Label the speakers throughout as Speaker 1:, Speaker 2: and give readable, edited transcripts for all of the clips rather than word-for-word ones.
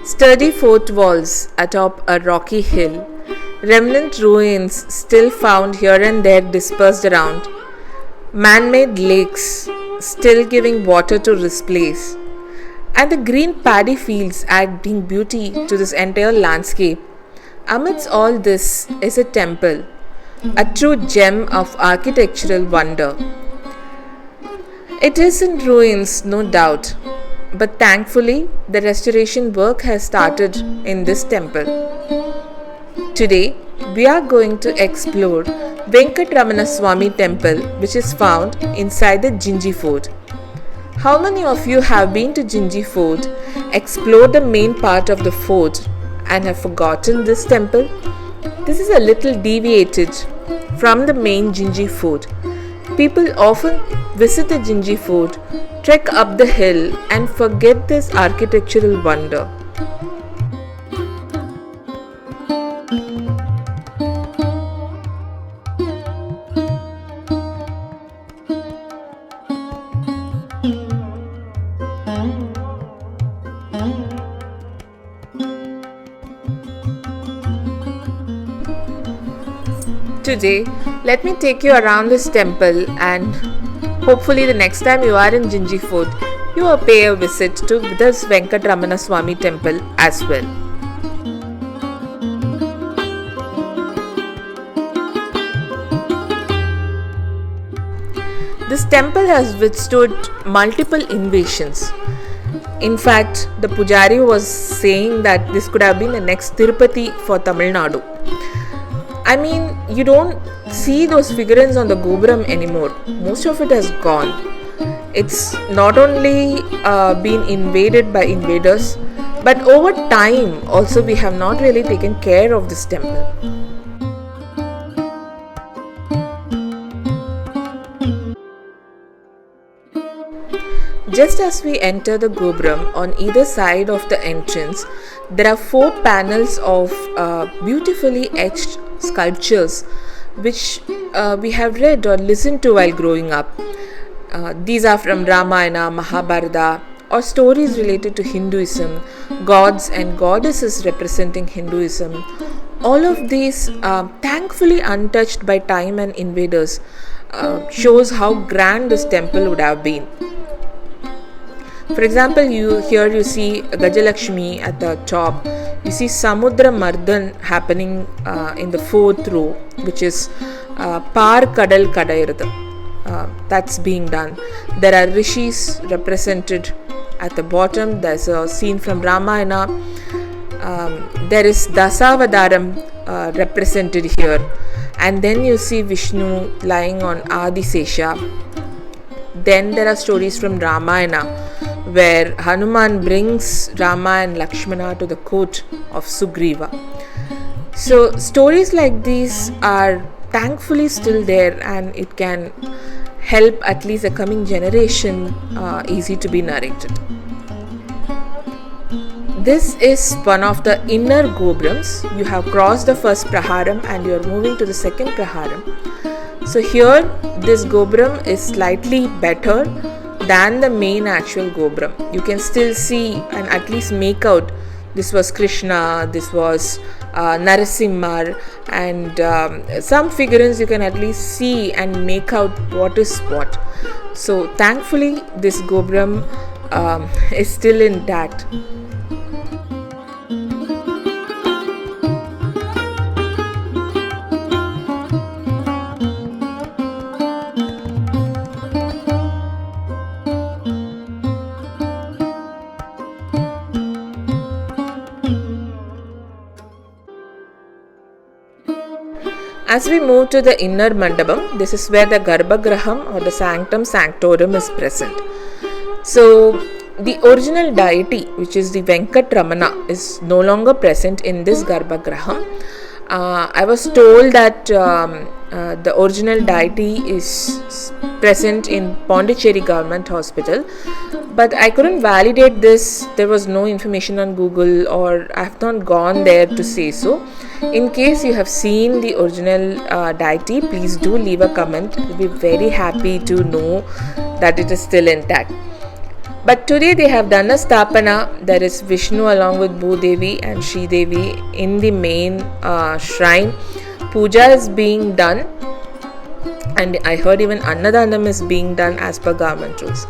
Speaker 1: Sturdy fort walls atop a rocky hill, remnant ruins still found here and there dispersed around, man-made lakes still giving water to this place, and the green paddy fields adding beauty to this entire landscape. Amidst all this is a temple, a true gem of architectural wonder. It is in ruins, no doubt, but thankfully the restoration work has started in this temple. Today, we are going to explore Venkatramana Swami Temple, which is found inside the Jinji Fort. How many of you have been to Jinji Fort, explored the main part of the fort, and have forgotten this temple? This is a little deviated from the main Jinji Fort. People often visit the Jinji Fort, trek up the hill, and forget this architectural wonder. Today, let me take you around this temple, and hopefully the next time you are in Jinji Fort, you will pay a visit to this Venkatramana Swami Temple as well. This temple has withstood multiple invasions. In fact, the Pujari was saying that this could have been the next Tirupati for Tamil Nadu. I mean, you don't see those figurines on the Gopuram anymore. Most of it has gone. It's not only been invaded by invaders, but over time also we have not really taken care of this temple. Just as we enter the Gopuram, on either side of the entrance, there are 4 panels of beautifully etched sculptures which we have read or listened to while growing up. These are from Ramayana, Mahabharata, or stories related to Hinduism, gods and goddesses representing Hinduism. All of these, thankfully untouched by time and invaders, shows how grand this temple would have been. For example, here you see Gajalakshmi at the top. You see Samudra Mardhan happening in the 4th row, which is Par Kadal Kadairada. That's being done. There are rishis represented at the bottom. There's a scene from Ramayana. There is Dasavadaram represented here. And then you see Vishnu lying on Adi Sesha. Then there are stories from Ramayana, where Hanuman brings Rama and Lakshmana to the court of Sugriva. So stories like these are thankfully still there, and it can help at least the coming generation easy to be narrated. This is one of the inner Gopurams. You have crossed the first Praharam and you are moving to the second Praharam. So here this Gopuram is slightly better than the main actual Gopuram. You can still see and at least make out this was Krishna, this was Narasimha, and some figurines you can at least see and make out what is what. So thankfully this Gopuram is still intact. As we move to the inner mandapam, this is where the Garbhagraham or the Sanctum Sanctorum is present. So the original deity, which is the Venkatramana, is no longer present in this Garbhagraham. I was told that the original deity is present in Pondicherry Government Hospital, but I couldn't validate this. There was no information on Google, or I have not gone there to say so. In case you have seen the original deity, please do leave a comment. We'll be very happy to know that it is still intact. But today they have done a Sthapana. There is Vishnu along with Bhudevi and Sri Devi in the main shrine. Puja is being done, and I heard even Annadanam is being done as per government rules.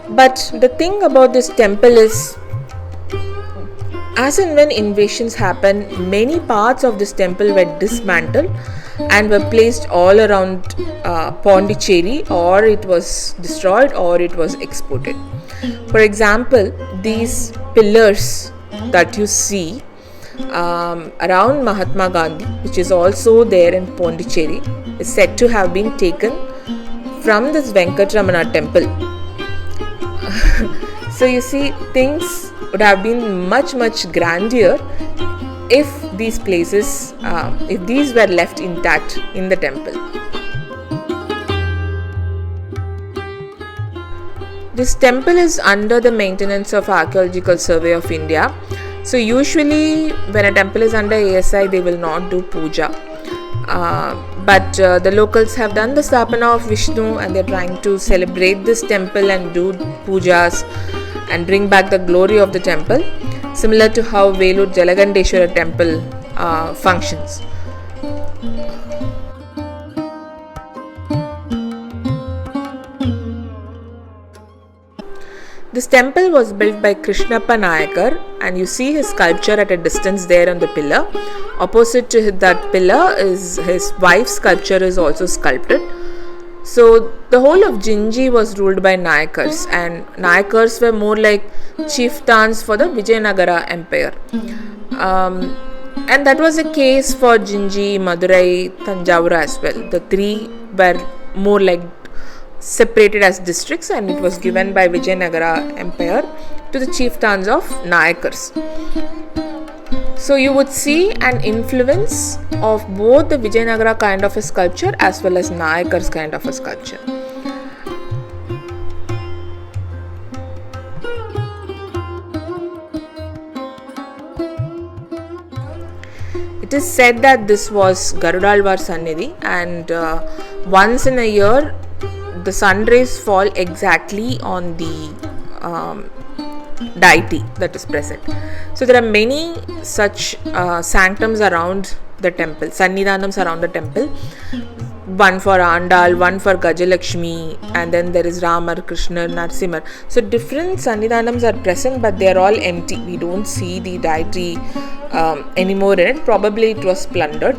Speaker 1: But the thing about this temple is, as and when invasions happened, many parts of this temple were dismantled and were placed all around Pondicherry, or it was destroyed or it was exported. For example, these pillars that you see around Mahatma Gandhi, which is also there in Pondicherry, is said to have been taken from this Venkatramana temple. So you see, things would have been much grandeur if these places, if these were left intact in the temple. This temple is under the maintenance of Archaeological Survey of India. So usually when a temple is under ASI, they will not do puja. But the locals have done the Sthapana of Vishnu, and they're trying to celebrate this temple and do pujas and bring back the glory of the temple, similar to how Velur Jalagandeshwara temple functions. This temple was built by Krishnappa Nayakar, and you see his sculpture at a distance there on the pillar. Opposite to that pillar is his wife's sculpture is also sculpted. So the whole of Jinji was ruled by Nayakars, and Nayakars were more like chieftains for the Vijayanagara Empire. And that was the case for Jinji, Madurai, Tanjavur as well. The three were more like separated as districts, and it was given by Vijayanagara Empire to the chieftains of Nayakars. So you would see an influence of both the Vijayanagara kind of a sculpture as well as Nayakars kind of a sculpture. It is said that this was Garudalvar Sannidhi, and once in a year the sun rays fall exactly on the deity that is present. So there are many such sanctums around the temple, Sannidhanams around the temple. One for Andal, one for Gajalakshmi, and then there is Ramar, Krishna, Narsimar. So different Sannidhanams are present, but they are all empty. We don't see the deity anymore in it. Probably it was plundered.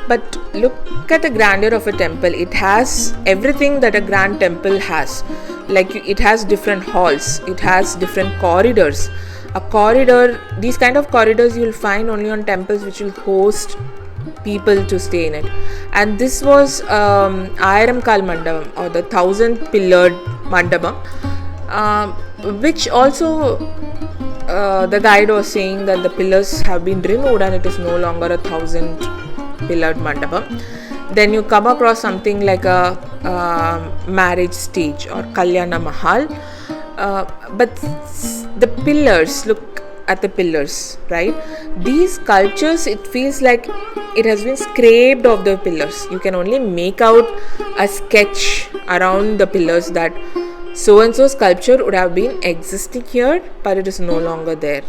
Speaker 1: But look at the grandeur of a temple. It has everything that a grand temple has. Like it has different halls, it has different corridors. A corridor, these kind of corridors you will find only on temples which will host people to stay in it. And this was Ayaram Kal Mandapam, or the 1,000 pillared Mandapam, which also the guide was saying that the pillars have been removed and it is no longer a 1,000 pillared mandapam. Then you come across something like a marriage stage or Kalyana Mahal, but the pillars, look at the pillars, right? These sculptures, it feels like it has been scraped off the pillars. You can only make out a sketch around the pillars that so and so sculpture would have been existing here, but it is no longer there.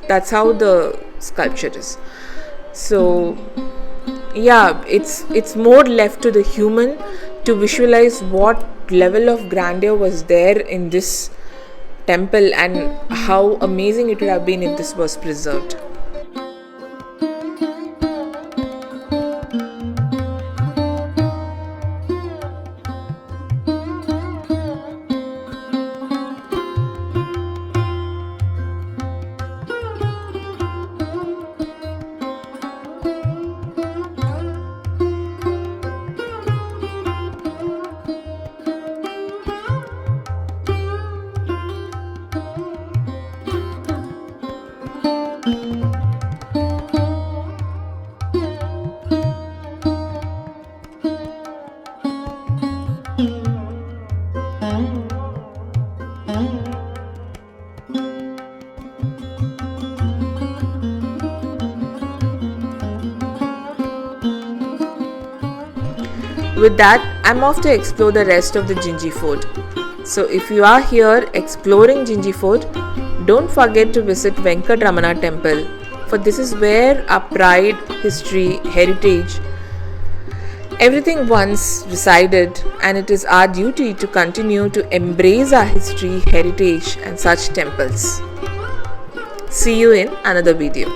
Speaker 1: That's how the sculpture is. So yeah, it's more left to the human to visualize what level of grandeur was there in this temple and how amazing it would have been if this was preserved. with that, I'm off to explore the rest of the Jinji Fort. So if you are here exploring Jinji Fort, don't forget to visit Venkatramana Temple, for this is where our pride, history, heritage, everything once resided, and it is our duty to continue to embrace our history, heritage and such temples. See you in another video.